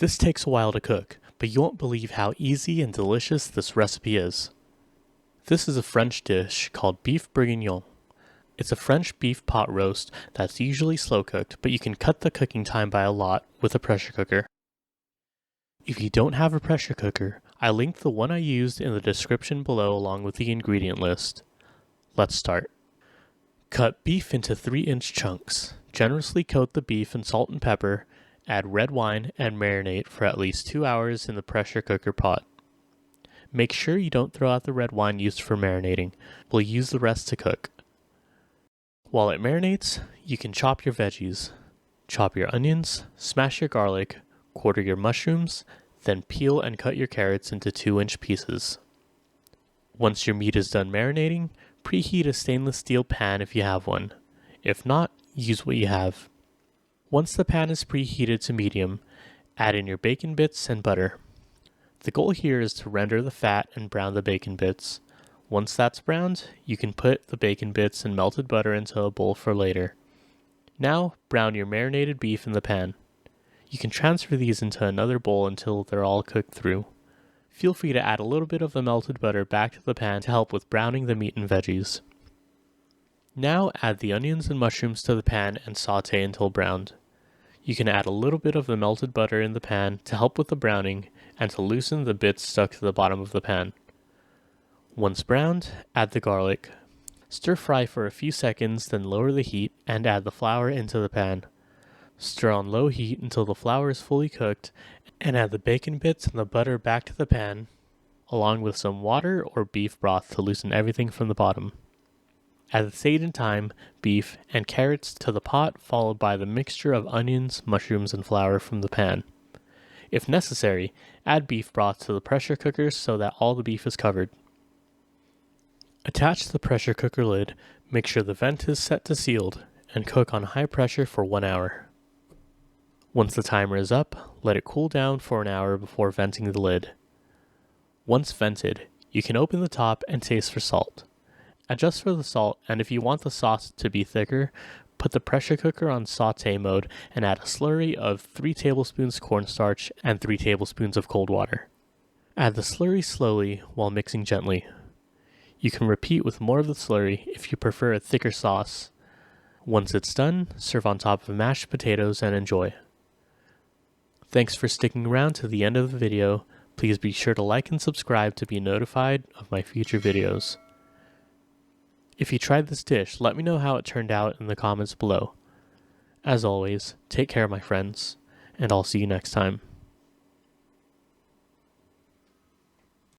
This takes a while to cook, but you won't believe how easy and delicious this recipe is. This is a French dish called beef bourguignon. It's a French beef pot roast that's usually slow cooked, but you can cut the cooking time by a lot with a pressure cooker. If you don't have a pressure cooker, I linked the one I used in the description below along with the ingredient list. Let's start. Cut beef into 3-inch chunks. Generously coat the beef in salt and pepper, add red wine, and marinate for at least 2 hours in the pressure cooker pot. Make sure you don't throw out the red wine used for marinating. We'll use the rest to cook. While it marinates, you can chop your veggies. Chop your onions, smash your garlic, quarter your mushrooms, then peel and cut your carrots into 2-inch pieces. Once your meat is done marinating, preheat a stainless steel pan if you have one. If not, use what you have. Once the pan is preheated to medium, add in your bacon bits and butter. The goal here is to render the fat and brown the bacon bits. Once that's browned, you can put the bacon bits and melted butter into a bowl for later. Now, brown your marinated beef in the pan. You can transfer these into another bowl until they're all cooked through. Feel free to add a little bit of the melted butter back to the pan to help with browning the meat and veggies. Now add the onions and mushrooms to the pan and saute until browned. You can add a little bit of the melted butter in the pan to help with the browning and to loosen the bits stuck to the bottom of the pan. Once browned, add the garlic. Stir fry for a few seconds, then lower the heat and add the flour into the pan. Stir on low heat until the flour is fully cooked and add the bacon bits and the butter back to the pan, along with some water or beef broth to loosen everything from the bottom. Add the sage and thyme, beef, and carrots to the pot, followed by the mixture of onions, mushrooms, and flour from the pan. If necessary, add beef broth to the pressure cooker so that all the beef is covered. Attach the pressure cooker lid, make sure the vent is set to sealed, and cook on high pressure for 1 hour. Once the timer is up, let it cool down for an hour before venting the lid. Once vented, you can open the top and taste for salt. Adjust for the salt, and if you want the sauce to be thicker, put the pressure cooker on saute mode and add a slurry of 3 tablespoons cornstarch and 3 tablespoons of cold water. Add the slurry slowly while mixing gently. You can repeat with more of the slurry if you prefer a thicker sauce. Once it's done, serve on top of mashed potatoes and enjoy. Thanks for sticking around to the end of the video. Please be sure to like and subscribe to be notified of my future videos. If you tried this dish, let me know how it turned out in the comments below. As always, take care, my friends, and I'll see you next time.